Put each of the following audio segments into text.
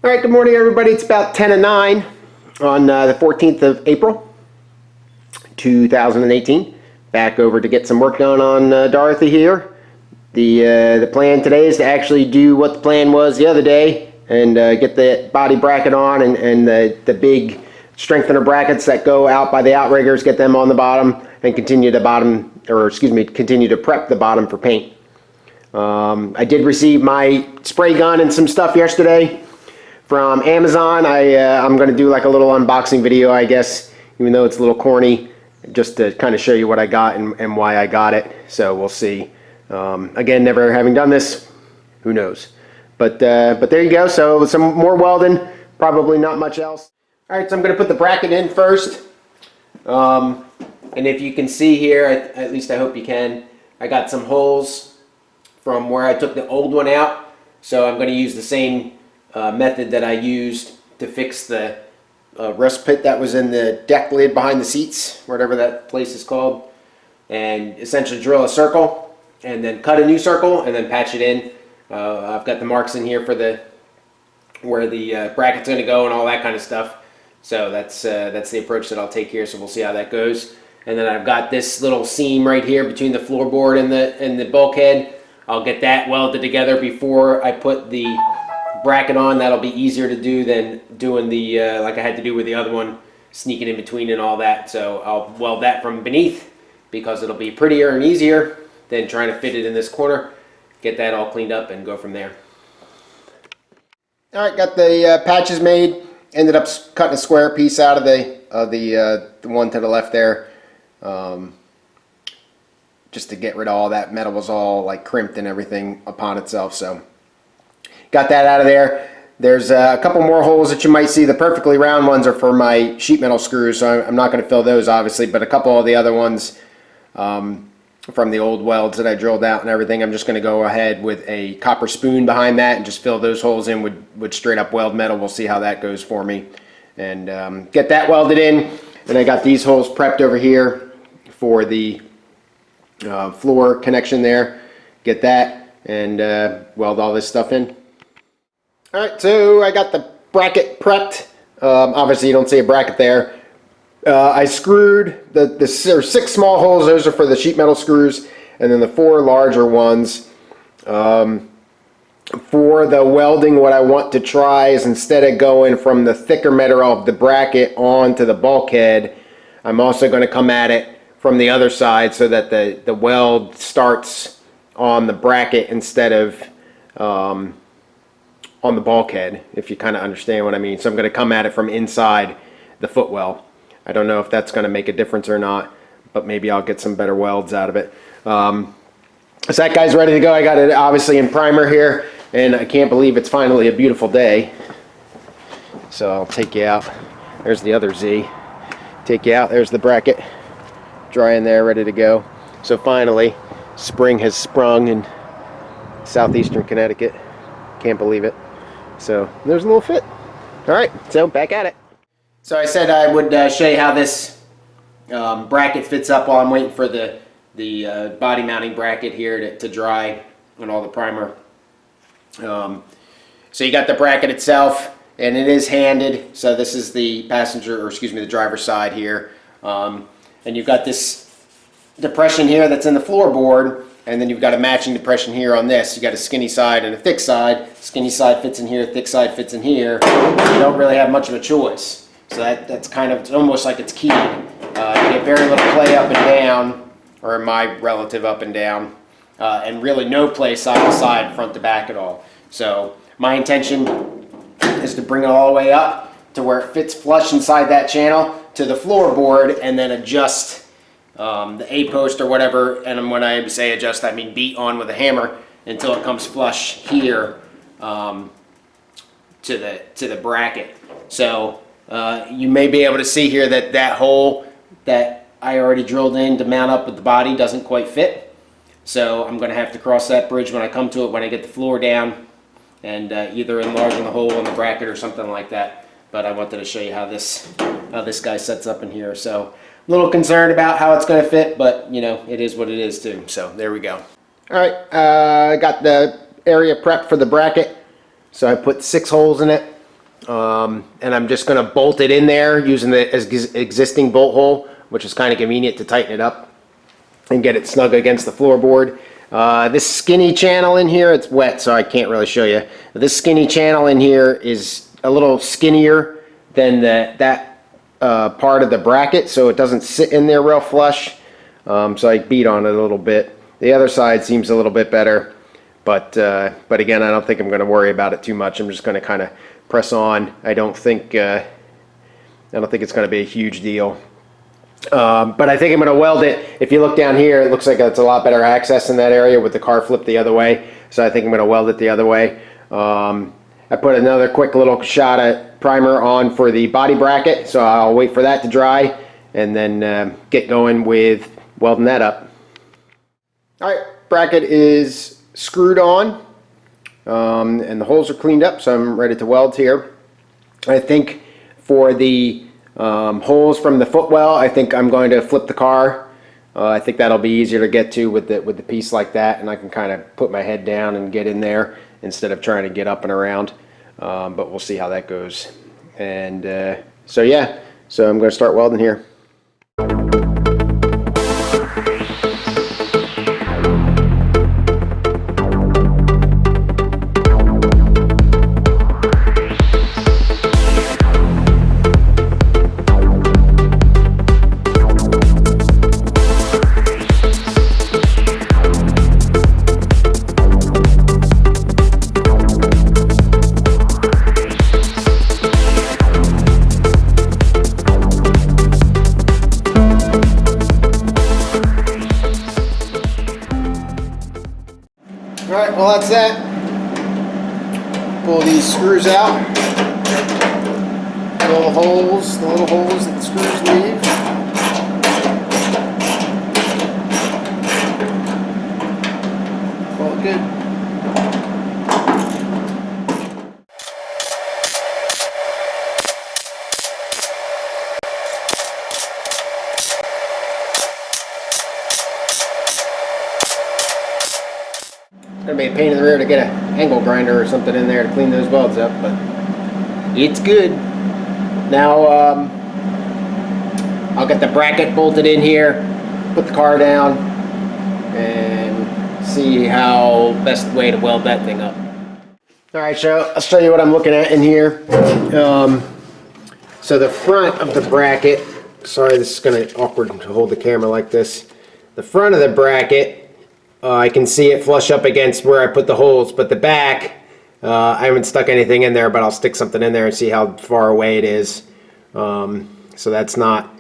All right, good morning, everybody. It's about 10 to 9 on the 14th of April, 2018. Back over to get some work done on Dorothy here. The plan today is to actually do what the plan was the other day and get the body bracket on and the big strengthener brackets that go out by the outriggers, get them on the bottom and continue to prep the bottom for paint. I did receive my spray gun and some stuff yesterday from Amazon. I'm going to do like a little unboxing video, I guess, even though it's a little corny, just to kind of show you what I got and why I got it. So we'll see. Again, never having done this, who knows? But there you go. So some more welding, probably not much else. All right, so I'm going to put the bracket in first. And if you can see here, at least I hope you can, I got some holes from where I took the old one out. So I'm going to use the same method that I used to fix the rust pit that was in the deck lid behind the seats, whatever that place is called, and essentially drill a circle and then cut a new circle and then patch it in. I've got the marks in here for where the bracket's going to go and all that kind of stuff. So that's the approach that I'll take here. So we'll see how that goes. And then I've got this little seam right here between the floorboard and the bulkhead. I'll get that welded together before I put the bracket on. That'll be easier to do than doing the like I had to do with the other one, sneaking in between and all that. So I'll weld that from beneath because it'll be prettier and easier than trying to fit it in this corner. Get that all cleaned up and go from there. All right, got the patches made. Ended up cutting a square piece out of the one to the left there, just to get rid of all that metal. Was all like crimped and everything upon itself. So got that out of there. There's a couple more holes that you might see. The perfectly round ones are for my sheet metal screws, so I'm not going to fill those obviously, but a couple of the other ones from the old welds that I drilled out and everything, I'm just going to go ahead with a copper spoon behind that and just fill those holes in with straight up weld metal. We'll see how that goes for me and get that welded in. And I got these holes prepped over here for the floor connection there. Get that and weld all this stuff in. Alright, so I got the bracket prepped. Obviously you don't see a bracket there. I screwed the 6 small holes, those are for the sheet metal screws, and then the 4 larger ones. For the welding, what I want to try is, instead of going from the thicker metal of the bracket onto the bulkhead, I'm also going to come at it from the other side so that the weld starts on the bracket instead of on the bulkhead, if you kind of understand what I mean. So I'm going to come at it from inside the footwell. I don't know if that's going to make a difference or not, but maybe I'll get some better welds out of it. So that guy's ready to go. I got it obviously in primer here, and I can't believe it's finally a beautiful day. So I'll take you out. There's the other Z. Take you out. There's the bracket. Dry in there, ready to go. So finally, spring has sprung in southeastern Connecticut. Can't believe it. So there's a little fit. All right, so back at it. So I said I would show you how this bracket fits up while I'm waiting for the body mounting bracket here to dry on all the primer. So you got the bracket itself, and it is handed. So this is the the driver's side here, and you've got this depression here that's in the floorboard. And then you've got a matching depression here on this. You got a skinny side and a thick side. Skinny side fits in here, thick side fits in here. You don't really have much of a choice. So that's kind of, it's almost like it's keyed. You get very little play up and down, or my relative up and down, and really no play side to side, front to back at all. So my intention is to bring it all the way up to where it fits flush inside that channel to the floorboard, and then adjust the A-post or whatever, and when I say adjust, I mean beat on with a hammer until it comes flush here to the bracket. So you may be able to see here that hole that I already drilled in to mount up with the body doesn't quite fit. So I'm going to have to cross that bridge when I come to it, when I get the floor down, and either enlarging the hole in the bracket or something like that. But I wanted to show you how this guy sets up in here. So a little concerned about how it's going to fit, but you know, it is what it is too. So there we go. All right, I got the area prepped for the bracket. So I put 6 holes in it. and I'm just going to bolt it in there using the existing bolt hole, which is kind of convenient to tighten it up and get it snug against the floorboard. This skinny channel in here, it's wet so I can't really show you. This skinny channel in here is a little skinnier than that part of the bracket, so it doesn't sit in there real flush. So I beat on it a little bit. The other side seems a little bit better, but again, I don't think I'm going to worry about it too much. I'm just going to kind of press on. I don't think it's going to be a huge deal. But I think I'm going to weld it. If you look down here, it looks like it's a lot better access in that area with the car flipped the other way. So I think I'm going to weld it the other way. I put another quick little shot of primer on for the body bracket, so I'll wait for that to dry and then get going with welding that up. Alright, bracket is screwed on and the holes are cleaned up, so I'm ready to weld here. I think for the holes from the footwell, I think I'm going to flip the car. I think that'll be easier to get to with the piece like that, and I can kind of put my head down and get in there instead of trying to get up and around. But we'll see how that goes. And so yeah, so I'm going to start welding here. Alright, well that's that. Pull these screws out. Fill the holes, the little holes that the screws leave. All good. It's going to be a pain in the rear to get an angle grinder or something in there to clean those welds up, but it's good. Now I'll get the bracket bolted in here, put the car down, and see how best way to weld that thing up. Alright, so I'll show you what I'm looking at in here. So the front of the bracket, sorry this is going to be awkward to hold the camera like this. The front of the bracket, I can see it flush up against where I put the holes, but the back, I haven't stuck anything in there, but I'll stick something in there and see how far away it is. So that's not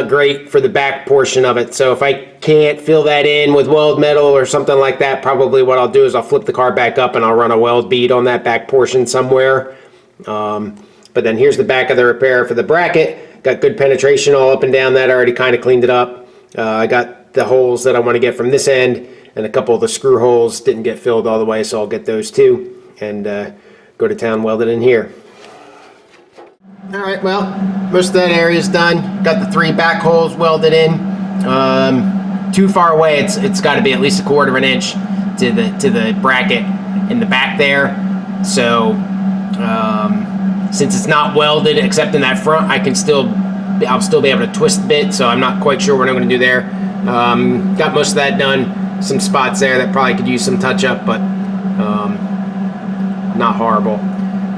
great for the back portion of it. So if I can't fill that in with weld metal or something like that, probably what I'll do is I'll flip the car back up and I'll run a weld bead on that back portion somewhere. But then here's the back of the repair for the bracket. Got good penetration all up and down that. I already kind of cleaned it up. I got the holes that I want to get from this end, and a couple of the screw holes didn't get filled all the way, so I'll get those too and go to town welded in here. Alright, well, most of that area is done. Got the 3 back holes welded in. Too far away, it's got to be at least 1/4 of an inch to the bracket in the back there. So since it's not welded except in that front, I'll still be able to twist the bit, so I'm not quite sure what I'm going to do there. Got most of that done. Some spots there that probably could use some touch up, but not horrible.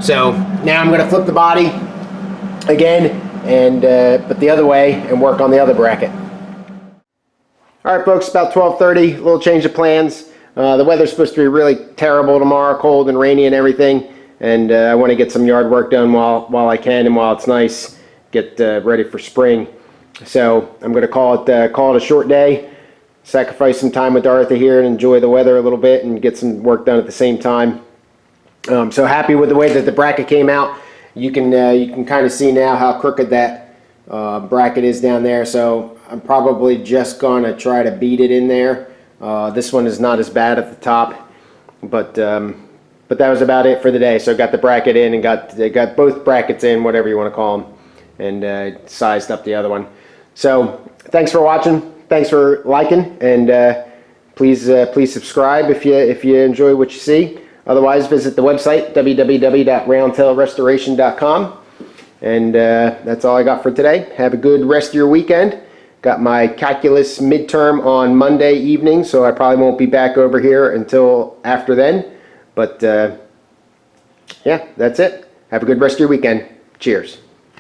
So now I'm going to flip the body again and put the other way and work on the other bracket. Alright folks, about 12:30, a little change of plans. The weather's supposed to be really terrible tomorrow, cold and rainy and everything, and I want to get some yard work done while I can and while it's nice, get ready for spring. So I'm going to call it a short day, sacrifice some time with Dorothy here and enjoy the weather a little bit and get some work done at the same time. So happy with the way that the bracket came out. You can kind of see now how crooked that bracket is down there. So I'm probably just going to try to beat it in there. This one is not as bad at the top, but that was about it for the day. So I got the bracket in and got both brackets in, whatever you want to call them, and sized up the other one. So thanks for watching, thanks for liking, and please subscribe if you enjoy what you see. Otherwise, visit the website, www.roundtailrestoration.com. And that's all I got for today. Have a good rest of your weekend. Got my calculus midterm on Monday evening, so I probably won't be back over here until after then. But yeah, that's it. Have a good rest of your weekend. Cheers.